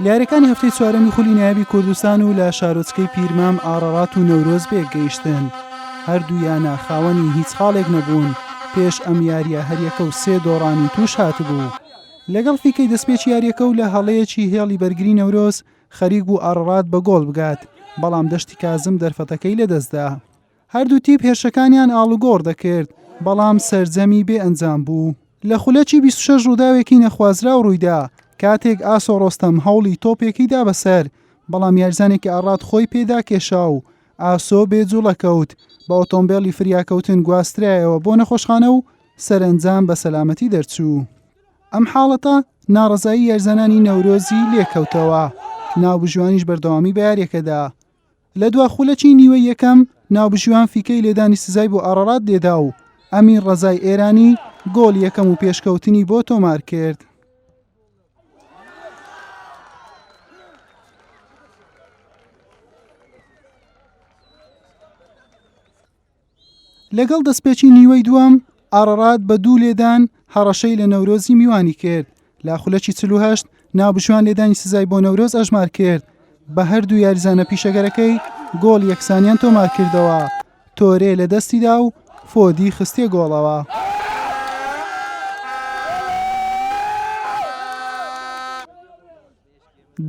لیارەکانی هەفتەی چوارەمی خولی نایابی کوردستان و لە شارۆچکەی پیرمام ئاڕەڕات و نەورۆز پێگەیشتن. هەردوویانە خاوەنی هیچ خاڵێک نەبوون پێش ئەم یاریە هەریەکە و 3 دۆڕانی توش هاتبوو. لەگەڵ فیکەی دەستپێکی یاریەکە و لە هەڵەیەکی هێڵی بەرگری نەورۆز خەریک بوو ئاڕەڕات بە گۆڵ بگات، بەڵام دەشتی کازم دەرفەتەکەی لەدەستدا. هەردوو تیپ هێرشەکانیان ئاڵوگۆڕ دەکرد، بەڵام سەرجەمی بێ ئەنجام بوو. لە خولەکی 26 ڕووداوێکی نەخوازرا و ڕوویدا کاتێک ئاسۆ ڕۆستەم هەوڵی تۆپێکی دا بەسەر، بەڵام یارزانێکی ئاڕات خۆی پێدا کێشا و ئاسۆ بێجوڵەکەوت، بە ئۆتۆمبیلی فریاکەوتن گواسترایەوە بۆ نەخۆشخانە و سەرنجام بە سەلامەتی دەرچوو. ئەم حاڵەتە ناڕەزایی یارزانانی نەورۆزی لێکەوتەوە، ناوبژوانیش بەردەوامی بە یاریەکەدا. لە دوا خولەکی نیوەی یەکەم ناوبژوان فیکەی لێدانی سزای بۆ ئاڕەڕات دێدا و ئەمین ڕەزای ئێرانی گۆڵ یەکەم و پێشکەوتنی بۆ تۆمار کرد. لەگەڵ دەستپێکی نیوەی دووەم ئاڕەڕات بە 2 لێدان هەڕەشەی لە نەورۆزی میوانی کرد. لە خولەکی 48 ناوبژوان لێدانی سزای بۆ نەورۆز ئەژمار کرد، بە هەردوو یاریزانە پیشەگەرەکەی گۆڵ یەکسانیان تۆمار کردەوە، تۆرێ لە دەستیدا و فۆدی خستێ گۆڵەوە.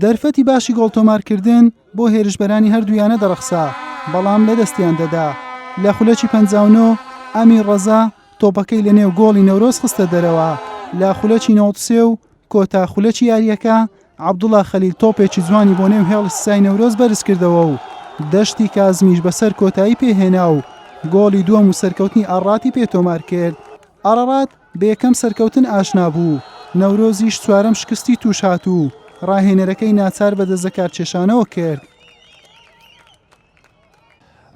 دەرفەتی باشی گۆڵ تۆمارکردن بۆ هێرشبەرانی هەردوویانە دەرەخسا، بەڵام لە دەستیان دەدا. لە خولەکی 59 ئەمین ڕەزا تۆپەکەی لە نێو گۆڵی نەورۆز خستە دەرەوە. لە خولەکی 93 و کۆتا خولەکی یاریەکە عەبدوڵڵا خەلیل تۆپێکی جوانی بۆ نێو هێڵی سزای نەورۆز بەرز کردەوە و دەشتی کازمیش بەسەر کۆتایی پێهێنا و گۆڵی دووەم و سەرکەوتنی ئاڕاتی پێ تۆمار کرد. ئاڕەڕات بە یەکەم سەرکەوتن ئاشنا بوو، نەورۆزیش چوارەم شکستی توش هاتوو، ڕاهێنەرەکەی ناچار بە دەستەکار کێشانەوە کرد.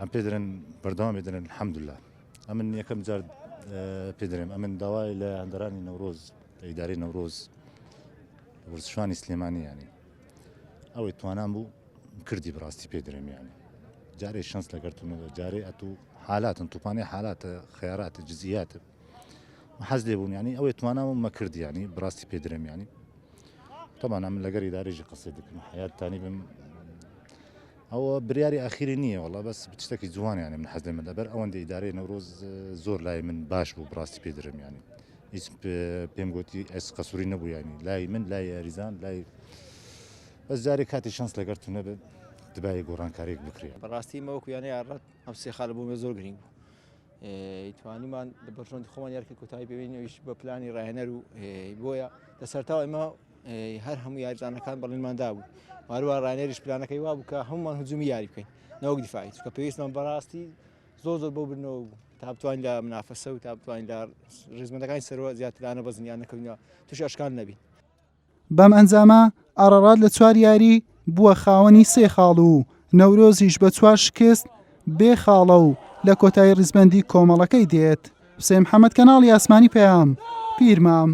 ئەم پێدرن بەردەوام بێدرن الحەمدوللا. ئەمن یەکەم جار پێدرێم ئەمن داوای لە هەندەرانی نەورۆز ئیدارەی نەورۆز ورزشوانی سلێمانی ینی ئەوەی توانان بوو کردی بڕاستی پێدرێم ینی جارێ شەنس لەگەرتونەوە جارێ ئەتو حالاتن توپانەی حالاتە خەیاراتە جزئیاتە حەز لێ بوون ینی ئەوەی تواناوە مە کردی ینی بڕاستی پێدرێم ینی طبعا ئەم لەگەر ئیدارێژی قسە دەکەم حیاتانی بم ئەوە بریاری ئاخیری نییە وەڵا بەس شتێکی جوانیانە من حەز لێمە لەبەر ئەوەندە ئیدارەی نەورۆز زۆر لای من باش بوو بڕاستی پێدرێم ینی هیچ پێم گوتی ئەس قەسووری نەبوو ینی لای من لای یاریزان لای بەس جارێک کاتی شەنس لەگەرتون نەبێت دبای گۆڕانکارێک بکرێت بەڕاستی مەوەکو یانەی ئاڕەت ئەم 3 خاڵە بوومە زۆر گرنگ بوو توانیمان لە بەرژۆندی خۆمان یارکە کۆتایی پێبینەوەیش بە پلانی ڕاهێنەر و بۆیە لەسەرتاوە ئێمە هەر هەموو یاریزانەکان بەڵێنماندا بوو هەروە ڕاهێنەریش پلانەکەی وا بوو کە هەمومان هجومی یاری بکەین نەوەک دیفاعی کە پێویستمان بەڕاستی زۆر بۆ برنەوە بوو تا بتوانین لە منافەسە و تا بتوانین لە ڕێزمەندەکانی سەرەوە زیاترانە بەزنیان نەکەوینەوە توش ئەشکال نەبین. بەم ئەنجامە ئاڕەڕات لە 4 یاری بووە خاوەنی 3 خاڵ و نەورۆزیش بە 4 شکست بێ خاڵە و لە کۆتایی ڕیزبەندی کۆمەڵەکەی دێت. حوسێن محەممەد کەناڵی ئاسمانی پەیام پیرمام.